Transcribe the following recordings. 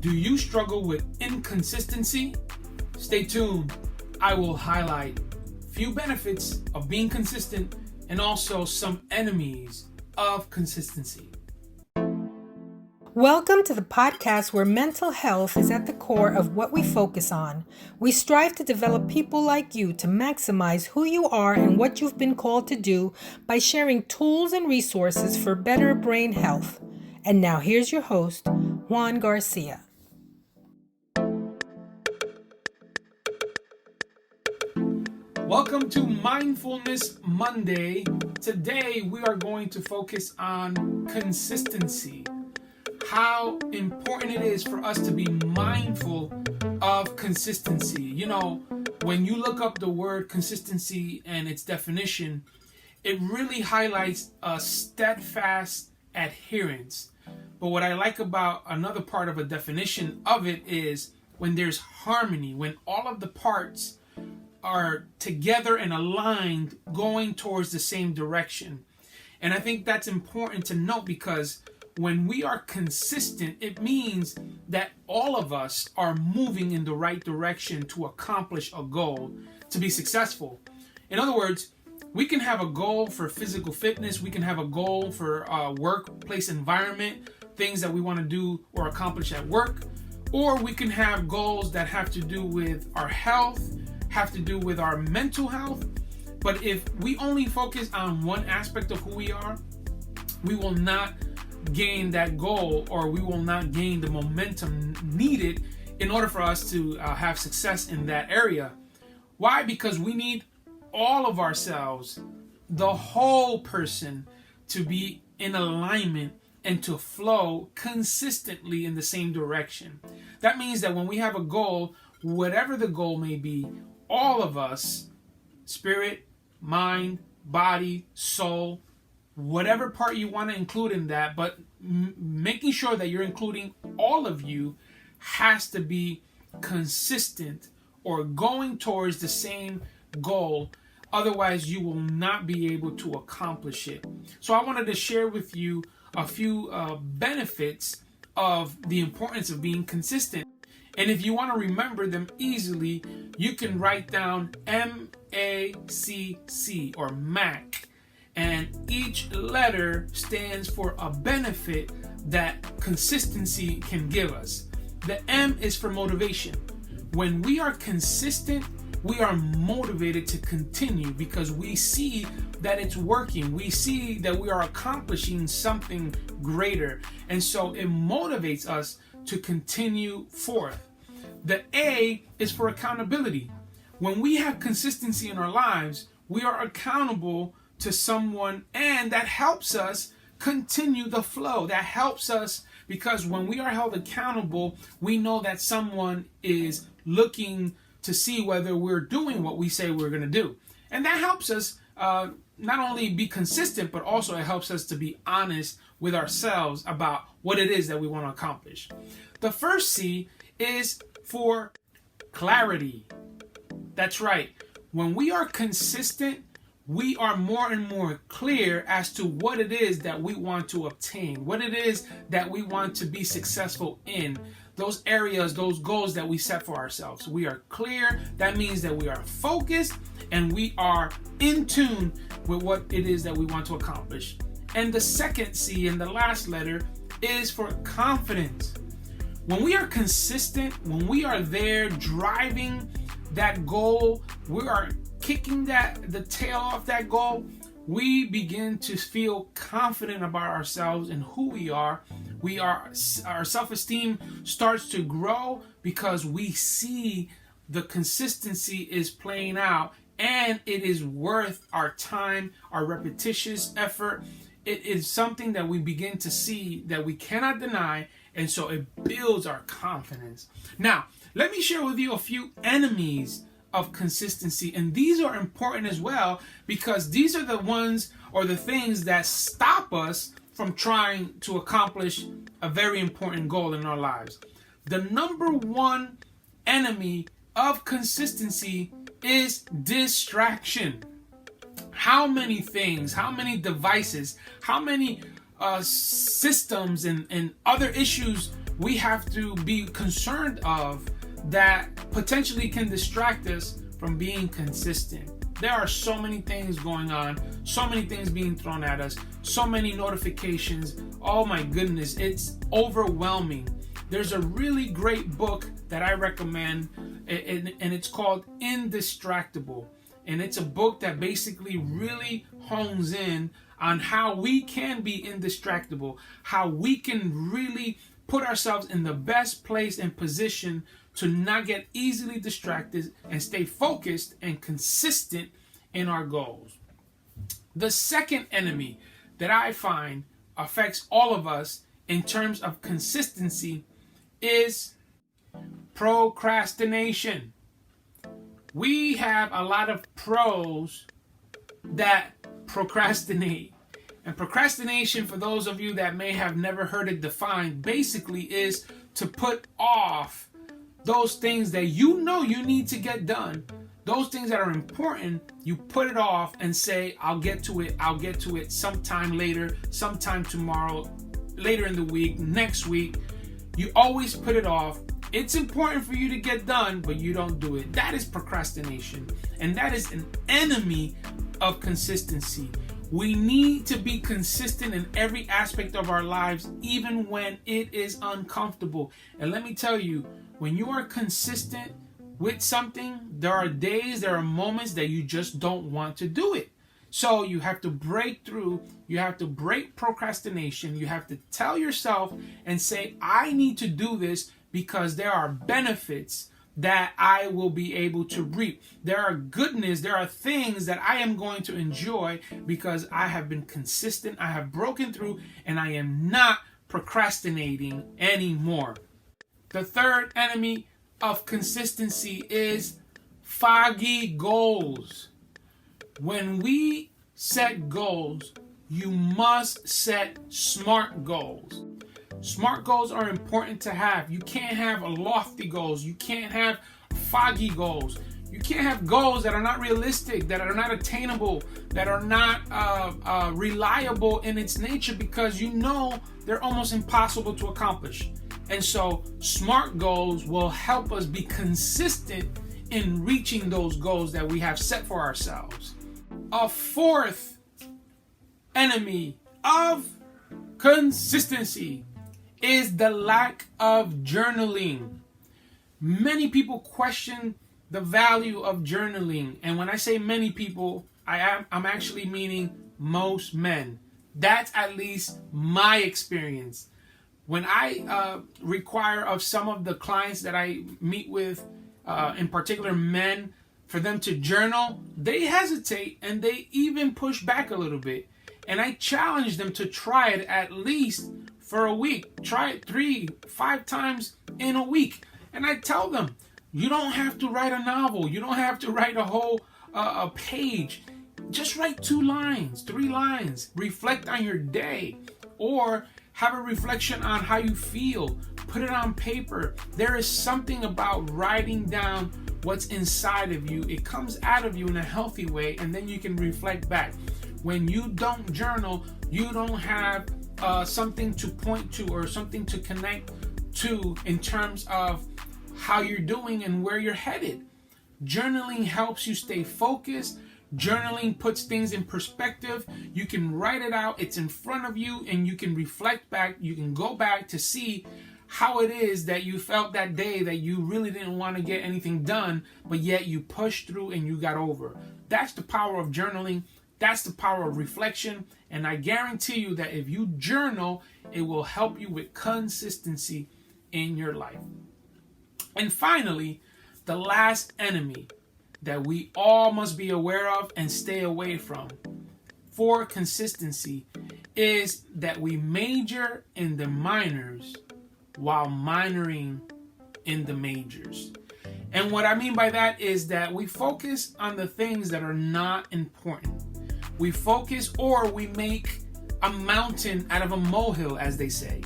Do you struggle with inconsistency? Stay tuned. I will highlight few benefits of being consistent and also some enemies of consistency. Welcome to the podcast where mental health is at the core of what we focus on. We strive to develop people like you to maximize who you are and what you've been called to do by sharing tools and resources for better brain health. And now here's your host, Juan Garcia. Welcome to Mindfulness Monday. Today we are going to focus on consistency. How important it is for us to be mindful of consistency. You know, when you look up the word consistency and its definition, it really highlights a steadfast adherence. But what I like about another part of a definition of it is when there's harmony, when all of the parts are together and aligned going towards the same direction. And I think that's important to note because when we are consistent, it means that all of us are moving in the right direction to accomplish a goal, to be successful. In other words, we can have a goal for physical fitness, we can have a goal for a workplace environment, things that we want to do or accomplish at work, or we can have goals that have to do with our health, have to do with our mental health. But if we only focus on one aspect of who we are, we will not gain that goal, or we will not gain the momentum needed in order for us to have success in that area. Why? Because we need all of ourselves, the whole person, to be in alignment and to flow consistently in the same direction. That means that when we have a goal, whatever the goal may be, all of us, spirit, mind, body, soul, whatever part you want to include in that, but making sure that you're including all of you has to be consistent or going towards the same goal. Otherwise, you will not be able to accomplish it. So I wanted to share with you a few benefits of the importance of being consistent. And if you want to remember them easily, you can write down MACC or MAC. And each letter stands for a benefit that consistency can give us. The M is for motivation. When we are consistent, we are motivated to continue because we see that it's working. We see that we are accomplishing something greater. And so it motivates us to continue forth. The A is for accountability. When we have consistency in our lives, we are accountable to someone, and that helps us continue the flow. That helps us because when we are held accountable, we know that someone is looking to see whether we're doing what we say we're going to do. And that helps us not only be consistent, but also it helps us to be honest with ourselves about what it is that we want to accomplish. The first C is for clarity. That's right. When we are consistent, we are more and more clear as to what it is that we want to obtain, what it is that we want to be successful in, those areas, those goals that we set for ourselves. We are clear. That means that we are focused and we are in tune with what it is that we want to accomplish. And the second C and the last letter is for confidence. When we are consistent, when we are there driving that goal, we are kicking the tail off that goal, we begin to feel confident about ourselves and who we are. Our self-esteem starts to grow because we see the consistency is playing out and it is worth our time, our repetitious effort. It is something that we begin to see that we cannot deny, and so it builds our confidence. Now, let me share with you a few enemies of consistency, and these are important as well because these are the ones or the things that stop us from trying to accomplish a very important goal in our lives. The number one enemy of consistency is distraction. How many things, how many devices, how many systems and other issues we have to be concerned of that potentially can distract us from being consistent. There are so many things going on, so many things being thrown at us, so many notifications. Oh my goodness, it's overwhelming. There's a really great book that I recommend, and it's called Indistractable. And it's a book that basically really hones in on how we can be indistractable, how we can really put ourselves in the best place and position to not get easily distracted and stay focused and consistent in our goals. The second enemy that I find affects all of us in terms of consistency is procrastination. We have a lot of pros that procrastinate. And procrastination, for those of you that may have never heard it defined, basically is to put off those things that you know you need to get done. Those things that are important, you put it off and say, I'll get to it sometime later, sometime tomorrow, later in the week, next week. You always put it off. It's important for you to get done, but you don't do it. That is procrastination. And that is an enemy of consistency. We need to be consistent in every aspect of our lives, even when it is uncomfortable. And let me tell you, when you are consistent with something, there are days, there are moments that you just don't want to do it. So you have to break through, you have to break procrastination, you have to tell yourself and say, I need to do this because there are benefits that I will be able to reap. There are goodness, there are things that I am going to enjoy because I have been consistent, I have broken through, and I am not procrastinating anymore. The third enemy of consistency is foggy goals. When we set goals, you must set SMART goals. SMART goals are important to have. You can't have lofty goals. You can't have foggy goals. You can't have goals that are not realistic, that are not attainable, that are not reliable in its nature, because you know they're almost impossible to accomplish. And so SMART goals will help us be consistent in reaching those goals that we have set for ourselves. A fourth enemy of consistency is the lack of journaling. Many people question the value of journaling. And when I say many people, I'm actually meaning most men. That's at least my experience. When I require of some of the clients that I meet with, in particular men, for them to journal, they hesitate and they even push back a little bit. And I challenge them to try it at least for a week. Try it 3-5 times in a week. And I tell them, you don't have to write a novel. You don't have to write a whole a page. Just write 2 lines, 3 lines. Reflect on your day, or have a reflection on how you feel. Put it on paper. There is something about writing down what's inside of you. It comes out of you in a healthy way, and then you can reflect back. When you don't journal, you don't have something to point to or something to connect to in terms of how you're doing and where you're headed. Journaling helps you stay focused. Journaling puts things in perspective. You can write it out. It's in front of you, and you can reflect back. You can go back to see how it is that you felt that day that you really didn't want to get anything done, but yet you pushed through and you got over. That's the power of journaling. That's the power of reflection. And I guarantee you that if you journal, it will help you with consistency in your life. And finally, the last enemy that we all must be aware of and stay away from for consistency is that we major in the minors while minoring in the majors. And what I mean by that is that we focus on the things that are not important. We focus, or we make a mountain out of a molehill, as they say.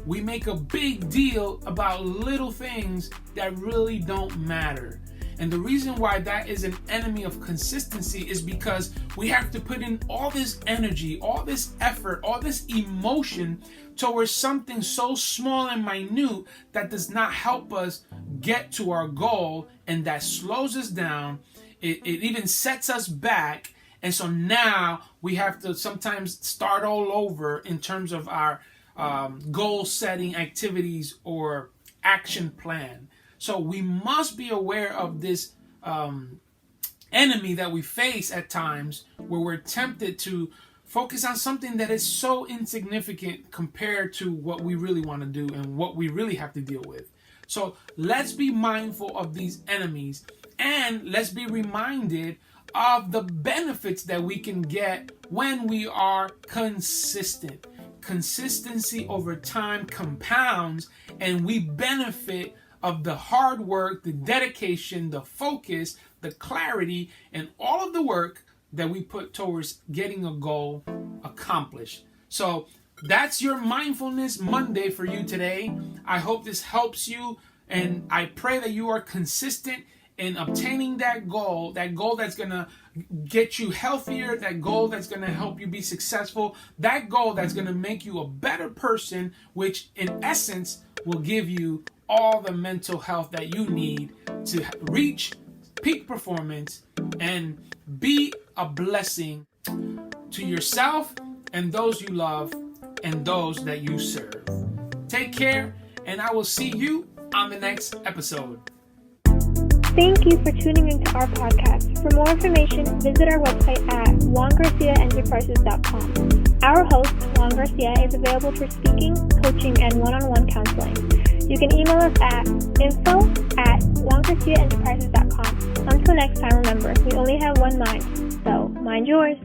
We make a big deal about little things that really don't matter. And the reason why that is an enemy of consistency is because we have to put in all this energy, all this effort, all this emotion towards something so small and minute that does not help us get to our goal, and that slows us down. It even sets us back. And so now we have to sometimes start all over in terms of our goal setting activities or action plan. So we must be aware of this enemy that we face at times, where we're tempted to focus on something that is so insignificant compared to what we really want to do and what we really have to deal with. So let's be mindful of these enemies, and let's be reminded of the benefits that we can get when we are consistent. Consistency over time compounds, and we benefit of the hard work, the dedication, the focus, the clarity, and all of the work that we put towards getting a goal accomplished. So that's your Mindfulness Monday for you today. I hope this helps you, and I pray that you are consistent in obtaining that goal that's going to get you healthier, that goal that's going to help you be successful, that goal that's going to make you a better person, which in essence will give you all the mental health that you need to reach peak performance and be a blessing to yourself and those you love and those that you serve. Take care, and I will see you on the next episode. Thank you for tuning into our podcast. For more information, visit our website at juangarciaenterprises.com. Our host, Juan Garcia, is available for speaking, coaching, and one-on-one counseling. You can email us at info@juangarciaenterprises.com. Until next time, remember, we only have one mind, so mind yours.